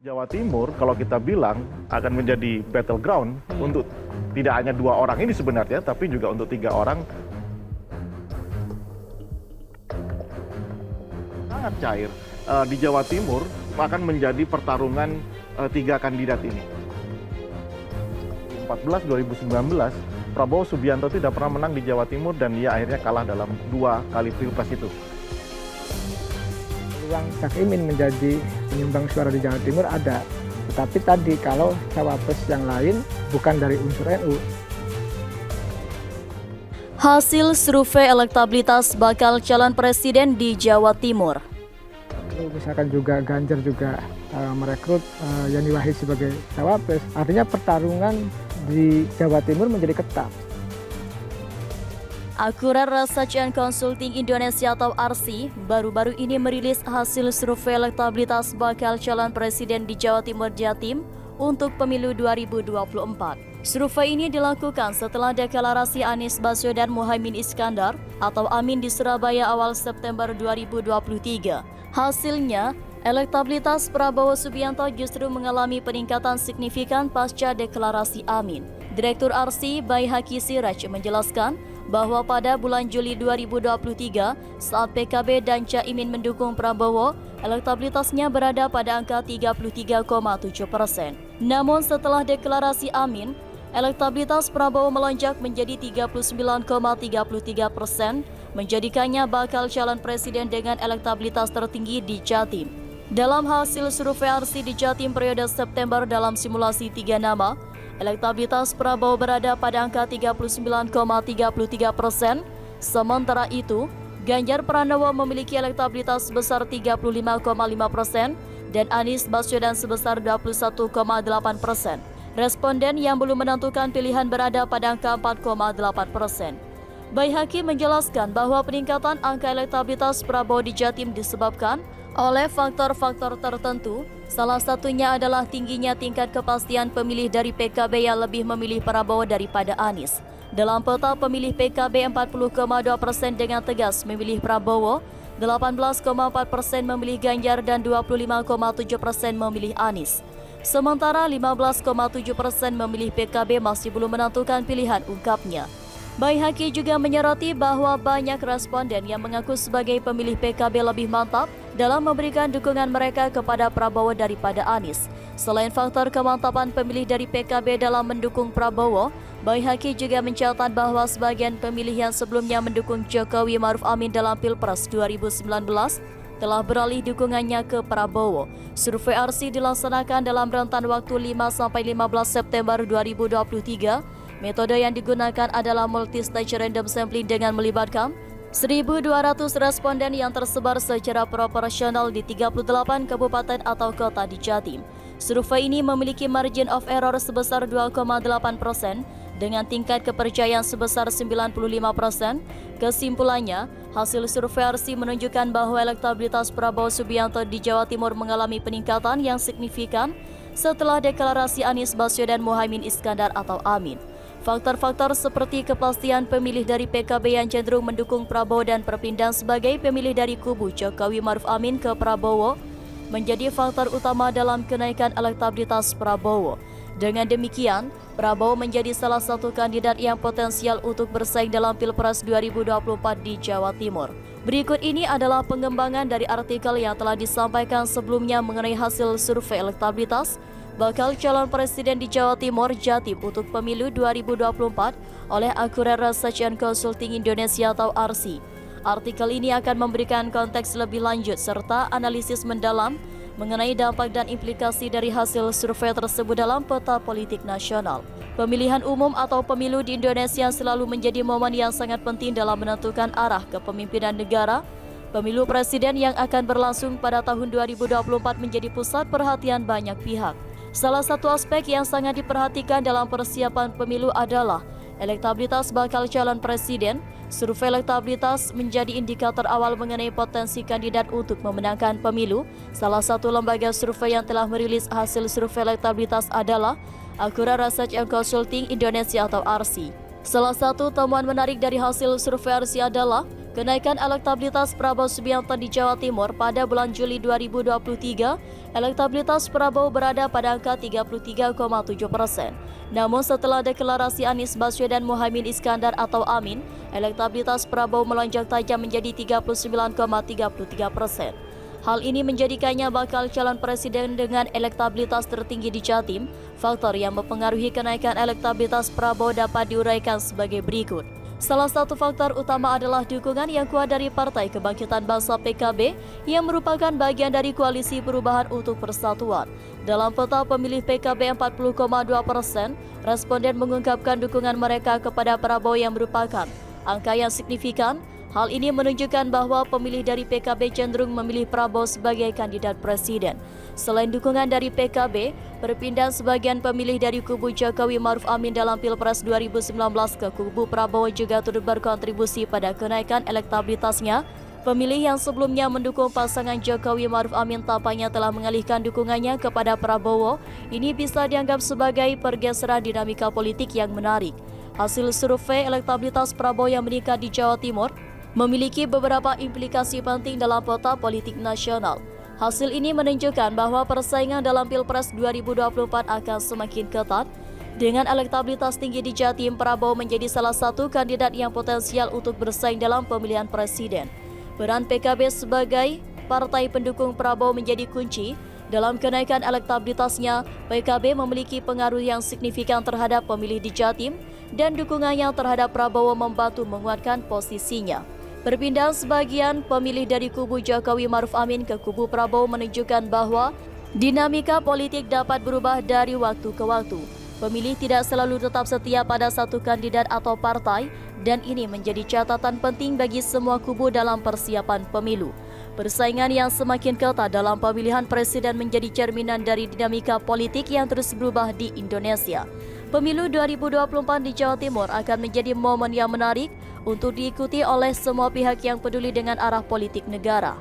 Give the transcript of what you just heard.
Jawa Timur kalau kita bilang akan menjadi battleground untuk tidak hanya dua orang ini sebenarnya, tapi juga untuk tiga orang. Sangat cair. Di Jawa Timur akan menjadi pertarungan tiga kandidat ini. 2019, Prabowo Subianto tidak pernah menang di Jawa Timur dan dia akhirnya kalah dalam 2 kali pilpres itu. Peluang Cak Imin menjadi penyumbang suara di Jawa Timur ada. Tetapi tadi kalau cawapres yang lain bukan dari unsur NU. Hasil survei elektabilitas bakal calon presiden di Jawa Timur. Misalkan juga Ganjar juga merekrut Yani Wahid sebagai cawapres. Artinya pertarungan di Jawa Timur menjadi ketat. Akurat Research and Consulting Indonesia atau ARSI baru-baru ini merilis hasil survei elektabilitas bakal calon presiden di Jawa Timur Jatim untuk pemilu 2024. Survei ini dilakukan setelah deklarasi Anies Baswedan Muhaimin Iskandar atau Amin di Surabaya awal September 2023. Hasilnya, elektabilitas Prabowo Subianto justru mengalami peningkatan signifikan pasca deklarasi Amin. Direktur ARSI Baihaqi Siraj menjelaskan bahwa pada bulan Juli 2023 saat PKB dan Caimin mendukung Prabowo, elektabilitasnya berada pada angka 33,7%. Namun setelah deklarasi Amin, elektabilitas Prabowo melonjak menjadi 39,33%, menjadikannya bakal calon presiden dengan elektabilitas tertinggi di Jatim. Dalam hasil survei ARSI di Jatim periode September dalam simulasi 3 nama, elektabilitas Prabowo berada pada angka 39,33%. Sementara itu, Ganjar Pranowo memiliki elektabilitas sebesar 35,5% dan Anies Baswedan sebesar 21,8%. Responden yang belum menentukan pilihan berada pada angka 4,8%. Baihaqi menjelaskan bahwa peningkatan angka elektabilitas Prabowo di Jatim disebabkan oleh faktor-faktor tertentu, salah satunya adalah tingginya tingkat kepastian pemilih dari PKB yang lebih memilih Prabowo daripada Anies. Dalam peta pemilih PKB 40,2% dengan tegas memilih Prabowo, 18,4% memilih Ganjar dan 25,7% memilih Anies. Sementara 15,7% memilih PKB masih belum menentukan pilihan, ungkapnya. Baihaqi juga menyoroti bahwa banyak responden yang mengaku sebagai pemilih PKB lebih mantap dalam memberikan dukungan mereka kepada Prabowo daripada Anies. Selain faktor kemantapan pemilih dari PKB dalam mendukung Prabowo, Baihaqi juga mencatat bahwa sebagian pemilih yang sebelumnya mendukung Jokowi Maruf Amin dalam Pilpres 2019 telah beralih dukungannya ke Prabowo. Survei ARSI dilaksanakan dalam rentan waktu 5-15 September 2023. Metode yang digunakan adalah multi-stage random sampling dengan melibatkan 1.200 responden yang tersebar secara proporsional di 38 kabupaten atau kota di Jatim. Survei ini memiliki margin of error sebesar 2,8% dengan tingkat kepercayaan sebesar 95%. Kesimpulannya, hasil survei ARSI menunjukkan bahwa elektabilitas Prabowo Subianto di Jawa Timur mengalami peningkatan yang signifikan setelah deklarasi Anies Baswedan Muhaimin Iskandar atau Amin. Faktor-faktor seperti kepastian pemilih dari PKB yang cenderung mendukung Prabowo dan perpindahan sebagai pemilih dari kubu Jokowi Maruf Amin ke Prabowo menjadi faktor utama dalam kenaikan elektabilitas Prabowo. Dengan demikian, Prabowo menjadi salah satu kandidat yang potensial untuk bersaing dalam Pilpres 2024 di Jawa Timur. Berikut ini adalah pengembangan dari artikel yang telah disampaikan sebelumnya mengenai hasil survei elektabilitas bakal calon presiden di Jawa Timur Jatim untuk pemilu 2024 oleh Akurat Research and Consulting Indonesia atau ARSI. Artikel ini akan memberikan konteks lebih lanjut serta analisis mendalam mengenai dampak dan implikasi dari hasil survei tersebut dalam peta politik nasional. Pemilihan umum atau pemilu di Indonesia selalu menjadi momen yang sangat penting dalam menentukan arah kepemimpinan negara. Pemilu presiden yang akan berlangsung pada tahun 2024 menjadi pusat perhatian banyak pihak. Salah satu aspek yang sangat diperhatikan dalam persiapan pemilu adalah elektabilitas bakal calon presiden. Survei elektabilitas menjadi indikator awal mengenai potensi kandidat untuk memenangkan pemilu. Salah satu lembaga survei yang telah merilis hasil survei elektabilitas adalah Akurat Research and Consulting Indonesia atau ARSI. Salah satu temuan menarik dari hasil survei RC adalah kenaikan elektabilitas Prabowo Subianto di Jawa Timur pada bulan Juli 2023, elektabilitas Prabowo berada pada angka 33,7%. Namun setelah deklarasi Anies Baswedan Muhaimin Iskandar atau Amin, elektabilitas Prabowo melonjak tajam menjadi 39,33%. Hal ini menjadikannya bakal calon presiden dengan elektabilitas tertinggi di Jatim. Faktor yang mempengaruhi kenaikan elektabilitas Prabowo dapat diuraikan sebagai berikut. Salah satu faktor utama adalah dukungan yang kuat dari Partai Kebangkitan Bangsa PKB yang merupakan bagian dari Koalisi Perubahan untuk Persatuan. Dalam peta pemilih PKB 40,2%, responden mengungkapkan dukungan mereka kepada Prabowo yang merupakan angka yang signifikan. Hal ini menunjukkan bahwa pemilih dari PKB cenderung memilih Prabowo sebagai kandidat presiden. Selain dukungan dari PKB, perpindahan sebagian pemilih dari kubu Jokowi Maruf Amin dalam Pilpres 2019 ke kubu Prabowo juga turut berkontribusi pada kenaikan elektabilitasnya. Pemilih yang sebelumnya mendukung pasangan Jokowi Maruf Amin tampaknya telah mengalihkan dukungannya kepada Prabowo. Ini bisa dianggap sebagai pergeseran dinamika politik yang menarik. Hasil survei elektabilitas Prabowo yang meningkat di Jawa Timur memiliki beberapa implikasi penting dalam peta politik nasional. Hasil ini menunjukkan bahwa persaingan dalam Pilpres 2024 akan semakin ketat. Dengan elektabilitas tinggi di Jatim, Prabowo menjadi salah satu kandidat yang potensial untuk bersaing dalam pemilihan presiden. Peran PKB sebagai partai pendukung Prabowo menjadi kunci. Dalam kenaikan elektabilitasnya, PKB memiliki pengaruh yang signifikan terhadap pemilih di Jatim dan dukungannya terhadap Prabowo membantu menguatkan posisinya. Perpindahan sebagian pemilih dari kubu Jokowi Maruf Amin ke kubu Prabowo menunjukkan bahwa dinamika politik dapat berubah dari waktu ke waktu. Pemilih tidak selalu tetap setia pada satu kandidat atau partai, dan ini menjadi catatan penting bagi semua kubu dalam persiapan pemilu. Persaingan yang semakin ketat dalam pemilihan presiden menjadi cerminan dari dinamika politik yang terus berubah di Indonesia. Pemilu 2024 di Jawa Timur akan menjadi momen yang menarik untuk diikuti oleh semua pihak yang peduli dengan arah politik negara.